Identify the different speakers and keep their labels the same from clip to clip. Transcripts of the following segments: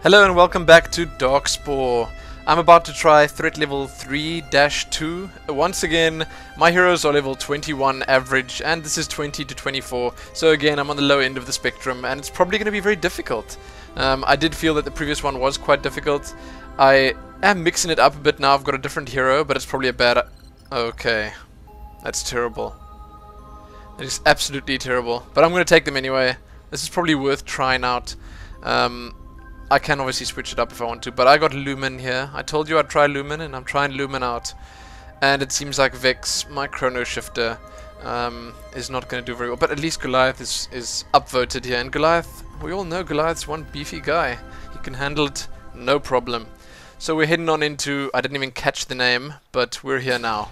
Speaker 1: Hello and welcome back to Darkspore. I'm about to try threat level 3-2. Once again, my heroes are level 21 average and this is 20 to 24. So again, I'm on the low end of the spectrum and it's probably going to be very difficult. I did feel that the previous one was quite difficult. I am mixing it up a bit now. I've got a different hero, but it's probably a bad... Okay. That's terrible. That is absolutely terrible. But I'm going to take them anyway. This is probably worth trying out. I can obviously switch it up if I want to, but I got Lumen here. I told you I'd try Lumen, and I'm trying Lumen out. And it seems like Vex, my Chrono Shifter, is not going to do very well. But at least Goliath is upvoted here. And Goliath, we all know Goliath's one beefy guy. He can handle it, no problem. So we're heading on into, I didn't even catch the name, but we're here now.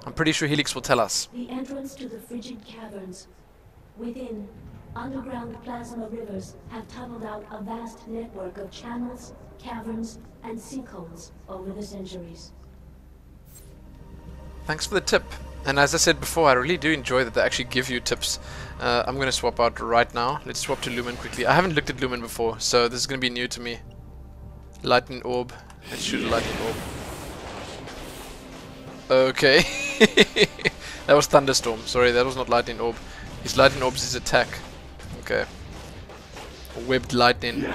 Speaker 1: I'm pretty sure Helix will tell us.
Speaker 2: The entrance to the Frigid Caverns. Within, underground plasma rivers have tunneled out a vast network of channels, caverns, and sinkholes over the centuries.
Speaker 1: Thanks for the tip. And as I said before, I really do enjoy that they actually give you tips. I'm going to swap out right now. Let's swap to Lumen quickly. I haven't looked at Lumen before, so this is going to be new to me. Lightning Orb. Let's shoot a Lightning Orb. Okay. That was Thunderstorm. Sorry, that was not Lightning Orb. His Lightning Orb's his attack. Okay. Webbed Lightning.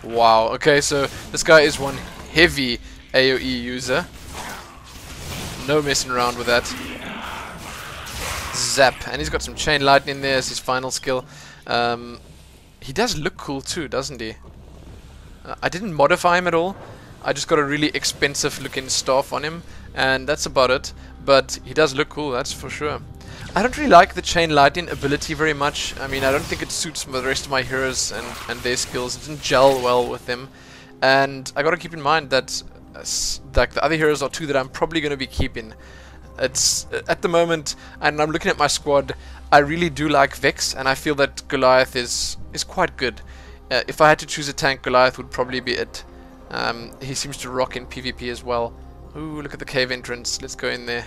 Speaker 1: Wow. Okay, so this guy is one heavy AoE user. No messing around with that. Zap. And he's got some Chain Lightning there as his final skill. He does look cool too, doesn't he? I didn't modify him at all. I just got a really expensive looking staff on him. And that's about it. But he does look cool, that's for sure. I don't really like the Chain Lightning ability very much. I mean, I don't think it suits the rest of my heroes and their skills. It doesn't gel well with them. And I gotta keep in mind that like the other heroes are two that I'm probably gonna be keeping. It's at the moment, and I'm looking at my squad, I really do like Vex, and I feel that Goliath is quite good. If I had to choose a tank, Goliath would probably be it. He seems to rock in PvP as well. Ooh, look at the cave entrance. Let's go in there.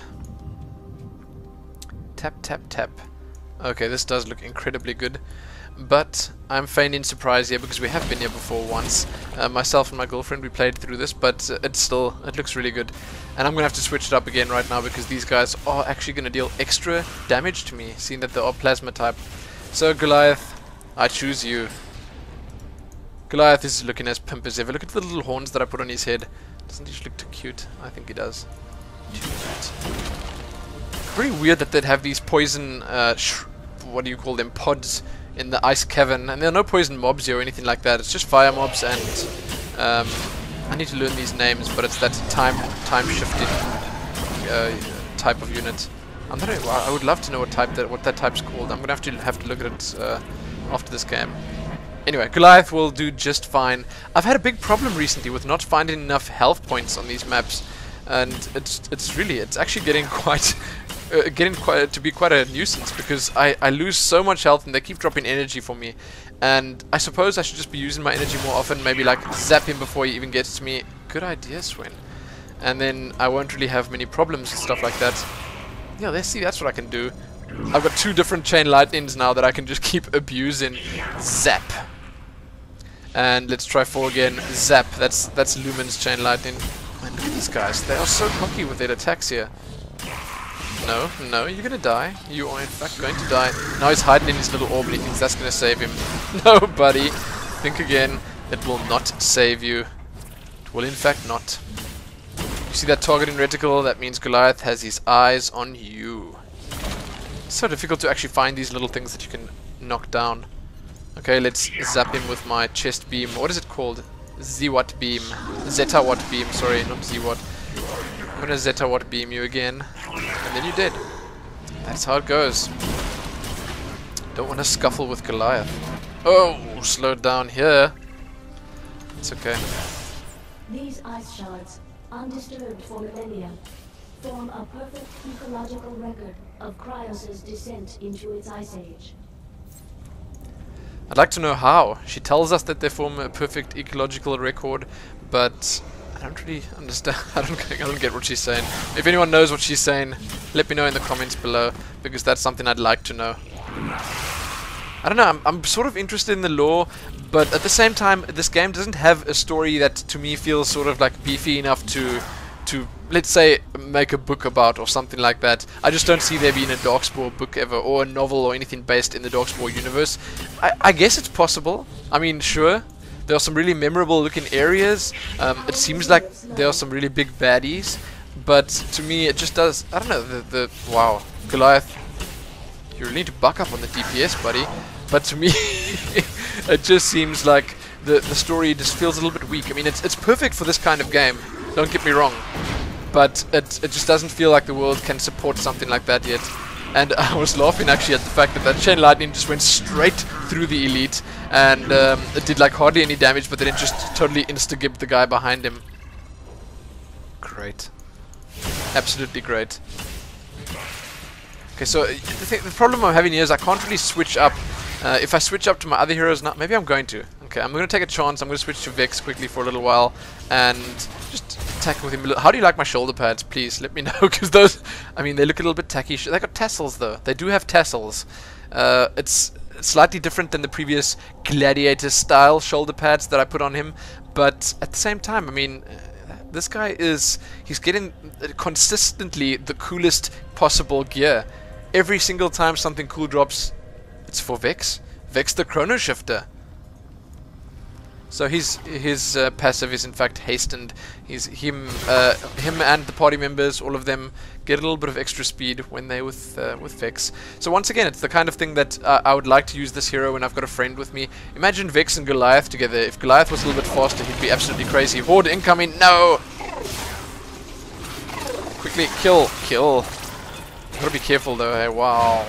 Speaker 1: Tap, tap, tap. Okay, this does look incredibly good. But I'm feigning surprise here because we have been here before once. Myself and my girlfriend, we played through this, but it looks really good. And I'm going to have to switch it up again right now because these guys are actually going to deal extra damage to me, seeing that they are plasma type. So Goliath, I choose you. Goliath is looking as pimp as ever. Look at the little horns that I put on his head. Doesn't he look too cute? I think he does. Very weird that they'd have these poison, what do you call them, pods in the ice cavern, and there are no poison mobs here or anything like that. It's just fire mobs, and I need to learn these names, but it's that time shifted type of unit. I would love to know what that type's called. I'm gonna have to look at it after this game. Anyway, Goliath will do just fine. I've had a big problem recently with not finding enough health points on these maps, and it's actually getting to be quite a nuisance because I lose so much health and they keep dropping energy for me, and I suppose I should just be using my energy more often, maybe like zap him before he even gets to me. Good idea, Swen. And then I won't really have many problems and stuff like that. Yeah, let's see, that's what I can do. I've got two different Chain Lightnings now that I can just keep abusing. Zap. And let's try 4 again. Zap. That's Lumen's Chain Lightning. Man, look at these guys. They are so cocky with their attacks here. No, no, you're gonna die. You are in fact going to die. Now he's hiding in his little orb and he thinks that's gonna save him. No, buddy. Think again. It will not save you. It will in fact not. You see that targeting reticle? That means Goliath has his eyes on you. It's so difficult to actually find these little things that you can knock down. Okay, let's zap him with my chest beam. What is it called? Z-Watt beam. Zeta-Watt beam, sorry, not Z-Watt. I'm gonna Zeta-Watt beam you again. And then you're dead. That's how it goes. Don't want to scuffle with Goliath. Oh, slowed down here. It's okay.
Speaker 2: These ice shards, undisturbed for millennia, form a perfect ecological record of Cryos' descent into its ice age.
Speaker 1: I'd like to know how. She tells us that they form a perfect ecological record, but I don't really understand. I don't get what she's saying. If anyone knows what she's saying, let me know in the comments below, because that's something I'd like to know. I don't know, I'm sort of interested in the lore, but at the same time, this game doesn't have a story that to me feels sort of like beefy enough to let's say make a book about or something like that. I just don't see there being a Darkspore book ever, or a novel or anything based in the Darkspore universe. I guess it's possible. I mean, sure, there are some really memorable looking areas. It seems like there are some really big baddies, but to me it just does, I don't know, wow, Goliath, you really need to buck up on the DPS, buddy. But to me it just seems like the story just feels a little bit weak. I mean, it's perfect for this kind of game, don't get me wrong, but it just doesn't feel like the world can support something like that yet. And I was laughing actually at the fact that chain lightning just went straight through the elite, and it did like hardly any damage, but then it just totally insta-gibbed the guy behind him. Great. Absolutely great. Okay, so the problem I'm having here is I can't really switch up. If I switch up to my other heroes now, maybe I'm going to. Okay, I'm going to take a chance. I'm going to switch to Vex quickly for a little while and just tackle with him. How do you like my shoulder pads? Please let me know, because those, I mean, they look a little bit tacky. They got tassels though. They do have tassels. It's slightly different than the previous gladiator style shoulder pads that I put on him, but at the same time, I mean, this guy he's getting consistently the coolest possible gear. Every single time something cool drops, it's for Vex. Vex the Chrono Shifter. So his passive is in fact hastened. Him and the party members, all of them, get a little bit of extra speed when they're with Vex. So once again, it's the kind of thing that I would like to use this hero when I've got a friend with me. Imagine Vex and Goliath together. If Goliath was a little bit faster, he'd be absolutely crazy. Horde incoming! No! Quickly, kill! Gotta be careful though, hey, wow.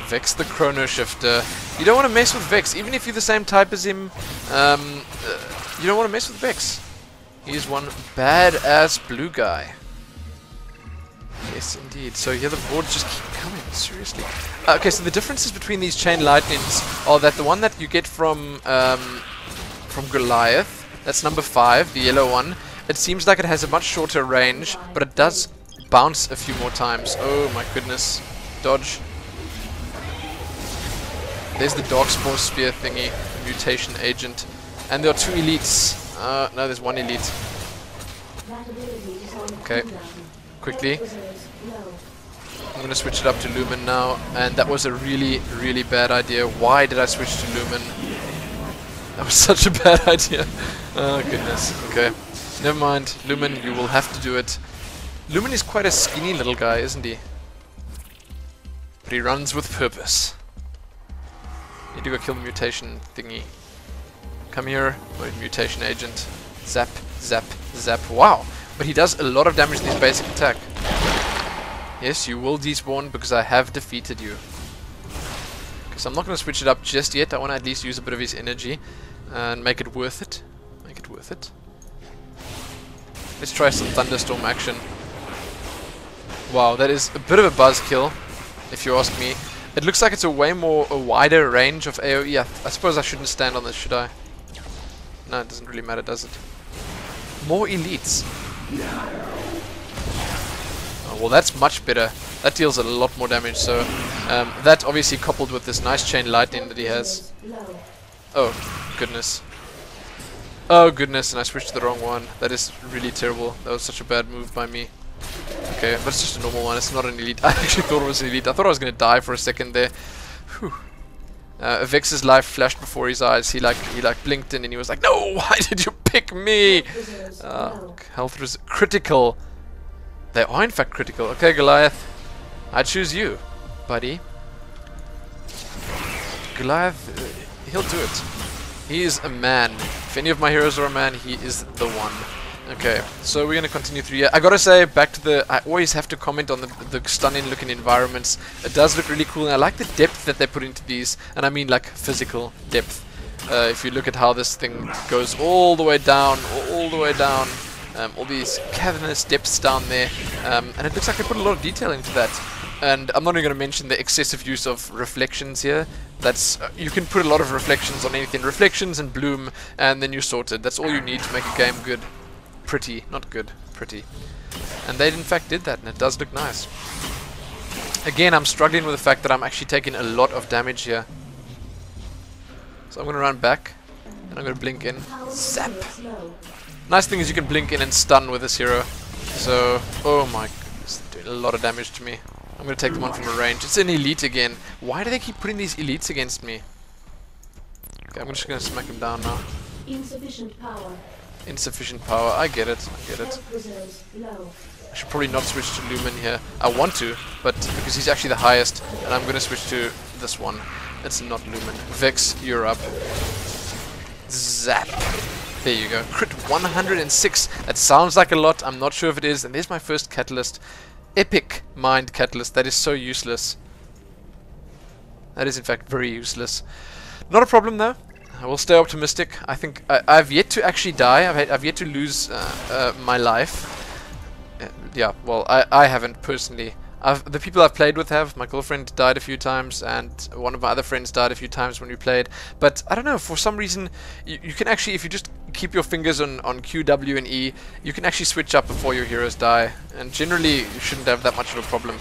Speaker 1: Vex the Chrono Shifter. You don't want to mess with Vex, even if you're the same type as him. You don't want to mess with Vex. He's one badass blue guy. Yes, indeed. So here the boards just keep coming. Seriously. Okay, so the differences between these chain lightnings are that the one that you get from Goliath, that's number 5, the yellow one. It seems like it has a much shorter range, but it does bounce a few more times. Oh my goodness. Dodge. There's the Darkspore spear thingy, the mutation agent. And there are 2 elites. No, there's 1 elite. Okay. Quickly. I'm gonna switch it up to Lumen now. And that was a really, really bad idea. Why did I switch to Lumen? That was such a bad idea. Oh goodness. Okay. Never mind. Lumen, you will have to do it. Lumen is quite a skinny little guy, isn't he? But he runs with purpose. Need to go kill the mutation thingy. Come here, mutation agent. Zap, zap, zap. Wow! But he does a lot of damage in his basic attack. Yes, you will despawn because I have defeated you. Because I'm not going to switch it up just yet. I want to at least use a bit of his energy and make it worth it. Make it worth it. Let's try some thunderstorm action. Wow, that is a bit of a buzzkill, if you ask me. It looks like it's a wider range of AoE. I suppose I shouldn't stand on this, should I? No, it doesn't really matter, does it? More elites. Oh, well, that's much better. That deals a lot more damage, so that obviously coupled with this nice chain lightning that he has. Oh, goodness. Oh, goodness, and I switched to the wrong one. That is really terrible. That was such a bad move by me. Okay, but it's just a normal one. It's not an elite. I actually thought it was an elite. I thought I was going to die for a second there. Whew. Vex's life flashed before his eyes. He blinked in and he was like, "No, why did you pick me?" Health is critical. They are in fact critical. Okay, Goliath, I choose you, buddy. Goliath, he'll do it. He is a man. If any of my heroes are a man, he is the one. Okay, so we're gonna continue through here. I gotta say, back to the, I always have to comment on the stunning looking environments. It does look really cool, and I like the depth that they put into these, and I mean like physical depth. If you look at how this thing goes all the way down, all these cavernous depths down there, and it looks like they put a lot of detail into that. And I'm not even going to mention the excessive use of reflections here. That's you can put a lot of reflections on anything. Reflections and bloom, and then you're sorted. That's all you need to make a game good. Pretty, not good, pretty. And they in fact did that, and it does look nice. Again, I'm struggling with the fact that I'm actually taking a lot of damage here. So I'm going to run back, and I'm going to blink in. Zap! Nice thing is you can blink in and stun with this hero. So, oh my goodness, doing a lot of damage to me. I'm going to take them on from a range. It's an elite again. Why do they keep putting these elites against me? Okay, I'm just going to smack him down now.
Speaker 2: Insufficient power.
Speaker 1: Insufficient power. I get it. I get it. I should probably not switch to Lumen here. I want to, but because he's actually the highest, and I'm going to switch to this one. It's not Lumen. Vex, you're up. Zap. There you go. Crit 106. That sounds like a lot. I'm not sure if it is. And there's my first catalyst. Epic Mind Catalyst. That is so useless. That is in fact very useless. Not a problem though. I will stay optimistic. I think I've yet to actually die. I've yet to lose my life. Yeah, well, I haven't personally. The people I've played with have. My girlfriend died a few times, and one of my other friends died a few times when we played. But I don't know, for some reason, you can actually, if you just keep your fingers on Q, W, and E, you can actually switch up before your heroes die. And generally, you shouldn't have that much of a problem.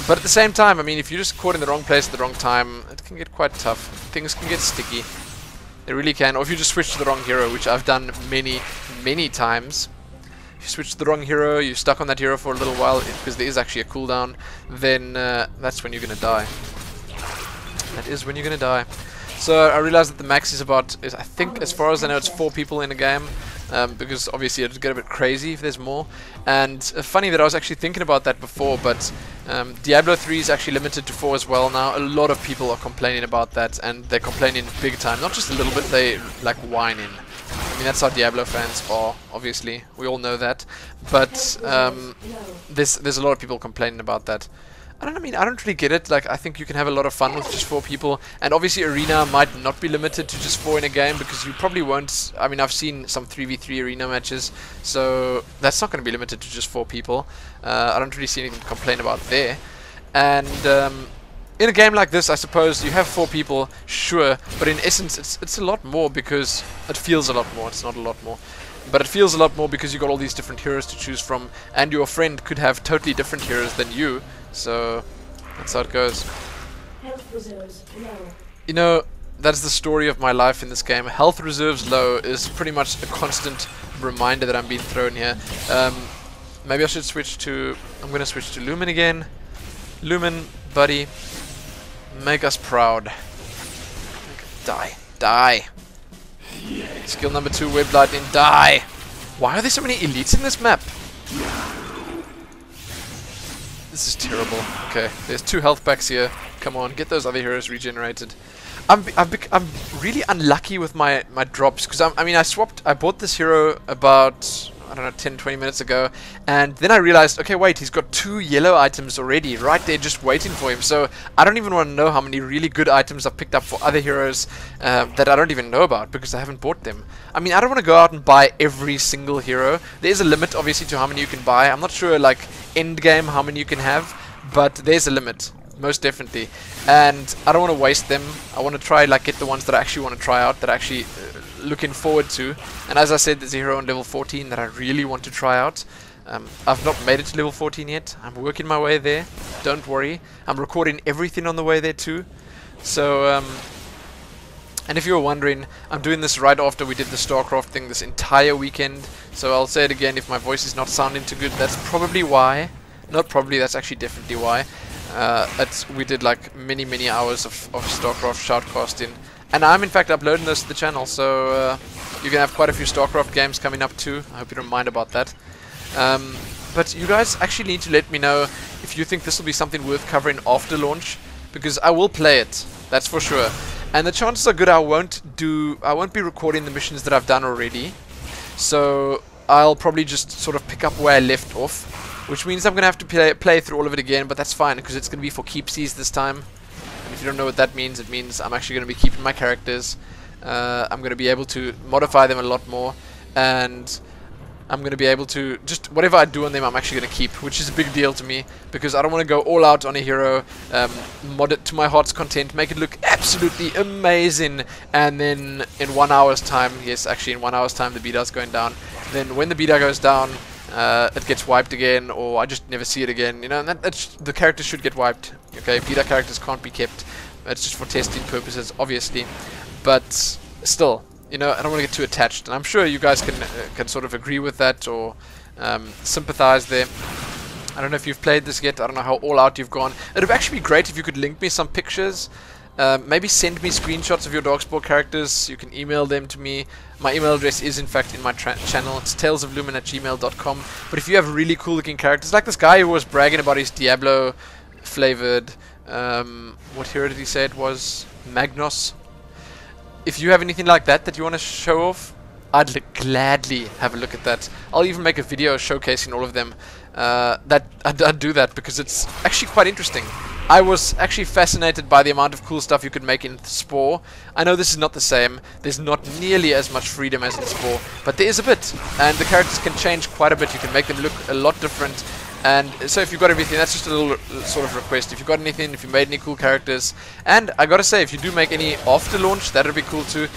Speaker 1: But at the same time, I mean, if you're just caught in the wrong place at the wrong time, it can get quite tough. Things can get sticky. They really can. Or if you just switch to the wrong hero, which I've done many, many times. If you switch to the wrong hero, you're stuck on that hero for a little while, because there is actually a cooldown, then that's when you're going to die. That is when you're going to die. So I realized that the max is about, I think as far as I know, it's 4 people in a game, because obviously it'd get a bit crazy if there's more. And funny that I was actually thinking about that before, but Diablo 3 is actually limited to 4 as well now. A lot of people are complaining about that, and they're complaining big time. Not just a little bit, they like whining. I mean, that's how Diablo fans are, obviously. We all know that. But there's a lot of people complaining about that. I don't really get it. Like, I think you can have a lot of fun with just 4 people. And obviously Arena might not be limited to just 4 in a game, because you probably won't. I mean, I've seen some 3v3 Arena matches, so that's not going to be limited to just 4 people. I don't really see anything to complain about there. And in a game like this, I suppose you have 4 people, sure, but in essence it's a lot more, because it feels a lot more. It's not a lot more, but it feels a lot more because you got all these different heroes to choose from, and your friend could have totally different heroes than you. So that's how it goes.
Speaker 2: Health reserves low.
Speaker 1: You know, that's the story of my life in this game. Health reserves low is pretty much a constant reminder that I'm being thrown here. Maybe I should switch to. I'm gonna switch to Lumen again. Lumen, buddy. Make us proud. Die. Die. Skill number 2, Web Lightning. Die. Why are there so many elites in this map? This is terrible. Okay, there's 2 health packs here. Come on, get those other heroes regenerated. I'm really unlucky with my drops, because I bought this hero about, I don't know, 10-20 minutes ago, and then I realized, okay, wait, he's got 2 yellow items already right there just waiting for him. So I don't even want to know how many really good items I've picked up for other heroes that I don't even know about, because I haven't bought them. I mean, I don't want to go out and buy every single hero. There's a limit, obviously, to how many you can buy. I'm not sure, like, end game how many you can have, but there's a limit, most definitely. And I don't want to waste them. I want to try, like, get the ones that I actually want to try out, that I actually looking forward to. And as I said, there's a hero on level 14 that I really want to try out. I've not made it to level 14 yet. I'm working my way there. Don't worry. I'm recording everything on the way there too. So, and if you were wondering, I'm doing this right after we did the StarCraft thing this entire weekend. So I'll say it again, if my voice is not sounding too good, that's probably why. Not probably, that's actually definitely why. We did like many hours of StarCraft shoutcasting. And I'm in fact uploading this to the channel, so you can have quite a few StarCraft games coming up too. I hope you don't mind about that. But you guys actually need to let me know if you think this will be something worth covering after launch, because I will play it, that's for sure. And the chances are good I won't be recording the missions that I've done already. So I'll probably just sort of pick up where I left off, which means I'm gonna have to play through all of it again, but that's fine because it's gonna be for keepsies this time. And if you don't know what that means, it means I'm actually gonna be keeping my characters. I'm gonna be able to modify them a lot more, and I'm going to be able to, just whatever I do on them I'm actually going to keep, which is a big deal to me, because I don't want to go all out on a hero, mod it to my heart's content, make it look absolutely amazing, and then in 1 hour's time, yes, actually in 1 hour's time the beta's going down, then when the beta goes down, it gets wiped again, or I just never see it again. You know, and the characters should get wiped. Okay, beta characters can't be kept. It's just for testing purposes, obviously. But still, you know, I don't want to get too attached. And I'm sure you guys can sort of agree with that or sympathize there. I don't know if you've played this yet. I don't know how all out you've gone. It would actually be great if you could link me some pictures. Maybe send me screenshots of your Darkspore characters. You can email them to me. My email address is in fact in my channel. It's talesoflumin@gmail.com. But if you have really cool looking characters, like this guy who was bragging about his Diablo flavored, what hero did he say it was? Magnos. If you have anything like that you want to show off, I'd gladly have a look at that. I'll even make a video showcasing all of them. I'd do that because it's actually quite interesting. I was actually fascinated by the amount of cool stuff you could make in Spore. I know this is not the same. There's not nearly as much freedom as in Spore, but there is a bit. And the characters can change quite a bit. You can make them look a lot different. And so if you've got everything, that's just a little sort of request. If you've got anything, if you made any cool characters. And I gotta say, if you do make any after launch, that'd be cool too.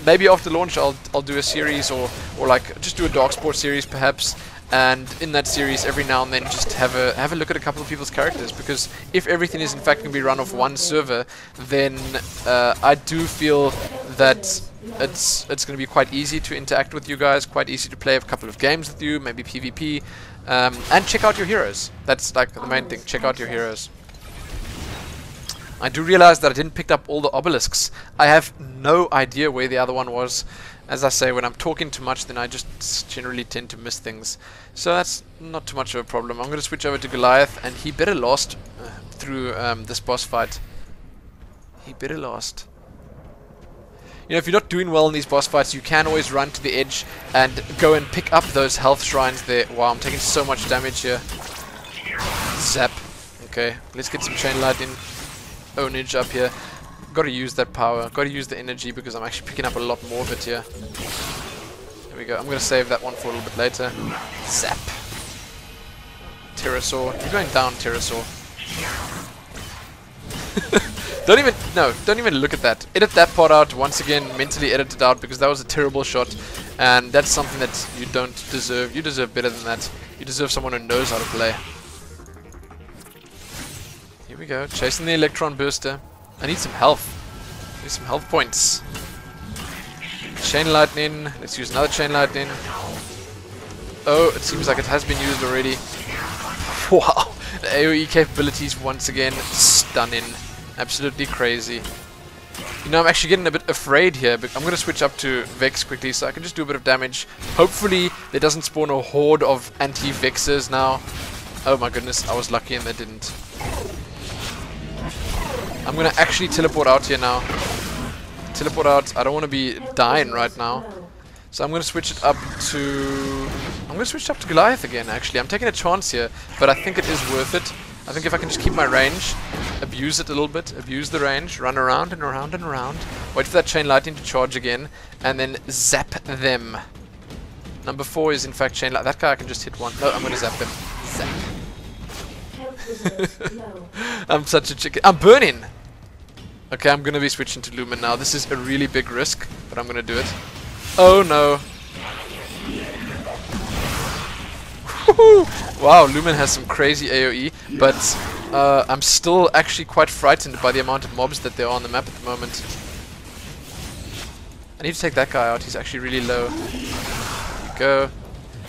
Speaker 1: Maybe after launch I'll do a series or like just do a Darkspore series perhaps. And in that series, every now and then, just have a look at a couple of people's characters, because if everything is in fact going to be run off one server, then I do feel that it's going to be quite easy to interact with you guys, quite easy to play a couple of games with you, maybe PvP, and check out your heroes. That's like the main thing. Check out your heroes. I do realize that I didn't pick up all the obelisks. I have no idea where the other one was. As I say, when I'm talking too much, then I just generally tend to miss things. So that's not too much of a problem. I'm going to switch over to Goliath, and he better last through this boss fight. He better last. You know, if you're not doing well in these boss fights, you can always run to the edge and go and pick up those health shrines there. Wow, I'm taking so much damage here. Zap. Okay, let's get some chain lightning ownage up here. Gotta use that power, gotta use the energy, because I'm actually picking up a lot more of it here. There we go. I'm gonna save that one for a little bit later. Zap. Pterosaur. You're going down, Pterosaur. Don't even look at that. Edit that part out. Once again, mentally edit it out, because that was a terrible shot. And that's something that you don't deserve. You deserve better than that. You deserve someone who knows how to play. Here we go. Chasing the Electron Burster. I need some health. I need some health points. Chain lightning. Let's use another chain lightning. Oh, it seems like it has been used already. Wow. The AoE capabilities once again stunning. Absolutely crazy. You know, I'm actually getting a bit afraid here, but I'm going to switch up to Vex quickly so I can just do a bit of damage. Hopefully there doesn't spawn a horde of anti-Vexers now. Oh my goodness, I was lucky and they didn't. I'm gonna actually teleport out here now. Teleport out. I don't want to be dying right now, so I'm gonna switch it up to. I'm gonna switch it up to Goliath again. Actually, I'm taking a chance here, but I think it is worth it. I think if I can just keep my range, abuse it a little bit, abuse the range, run around and around and around, wait for that chain lightning to charge again, and then zap them. Number 4 is in fact chain light. That guy I can just hit one. No, I'm gonna zap them. Zap. I'm such a chicken. I'm burning! Okay, I'm gonna be switching to Lumen now. This is a really big risk, but I'm gonna do it. Oh no! Wow, Lumen has some crazy AoE, but I'm still actually quite frightened by the amount of mobs that there are on the map at the moment. I need to take that guy out. He's actually really low. There you go.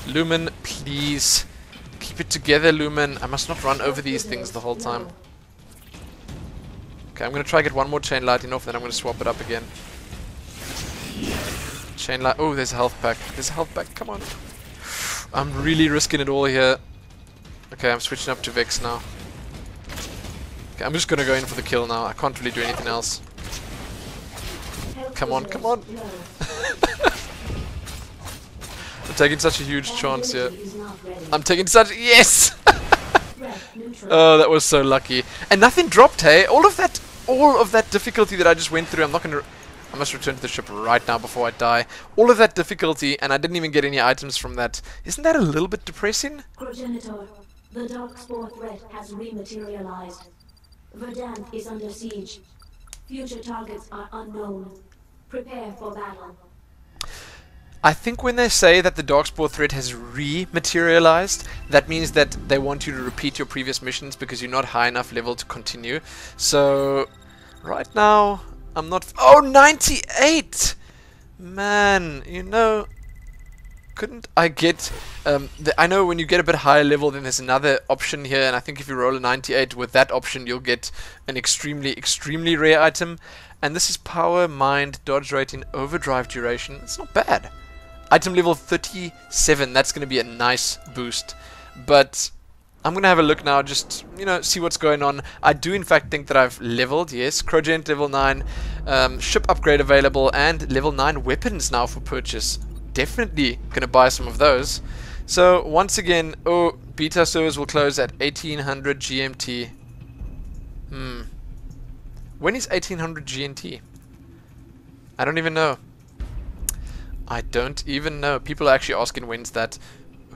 Speaker 1: Lumen, please. Keep it together, Lumen. I must not run over these things the whole time. Okay, I'm going to try to get one more chain lightning off, then I'm going to swap it up again. Chain light. Oh, there's a health pack. There's a health pack. Come on. I'm really risking it all here. Okay, I'm switching up to Vex now. Okay, I'm just going to go in for the kill now. I can't really do anything else. Come on, come on. I'm taking such a huge chance here. I'm taking such... Yes! Oh, that was so lucky. And nothing dropped, hey? All of that difficulty that I just went through, I'm not going to... I must return to the ship right now before I die. All of that difficulty, and I didn't even get any items from that. Isn't that a little bit depressing?
Speaker 2: Progenitor, the Darkspore threat has rematerialized. Verdant is under siege. Future targets are unknown. Prepare for battle.
Speaker 1: I think when they say that the Darkspore threat has re-materialized, that means that they want you to repeat your previous missions because you're not high enough level to continue. So, right now, I'm not... Oh, 98! Man, you know... Couldn't I get... I know when you get a bit higher level, then there's another option here, and I think if you roll a 98 with that option, you'll get an extremely rare item. And this is power, mind, dodge rating, overdrive duration. It's not bad. Item level 37, that's going to be a nice boost. But I'm going to have a look now, just, you know, see what's going on. I do in fact think that I've leveled, yes. Crogent level 9, ship upgrade available, and level 9 weapons now for purchase. Definitely going to buy some of those. So once again, oh, beta servers will close at 1800 GMT. When is 1800 GMT? I don't even know. I don't even know. People are actually asking when's that.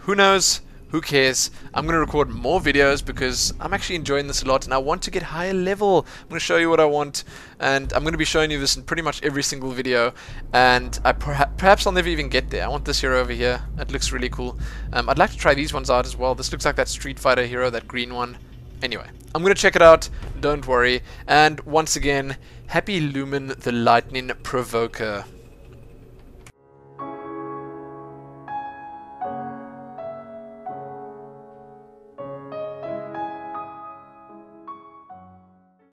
Speaker 1: Who knows? Who cares? I'm going to record more videos because I'm actually enjoying this a lot and I want to get higher level. I'm going to show you what I want, and I'm going to be showing you this in pretty much every single video, and perhaps I'll never even get there. I want this hero over here. That looks really cool. I'd like to try these ones out as well. This looks like that Street Fighter hero, that green one. Anyway, I'm going to check it out. Don't worry. And once again, happy Lumen the Lightning Provoker.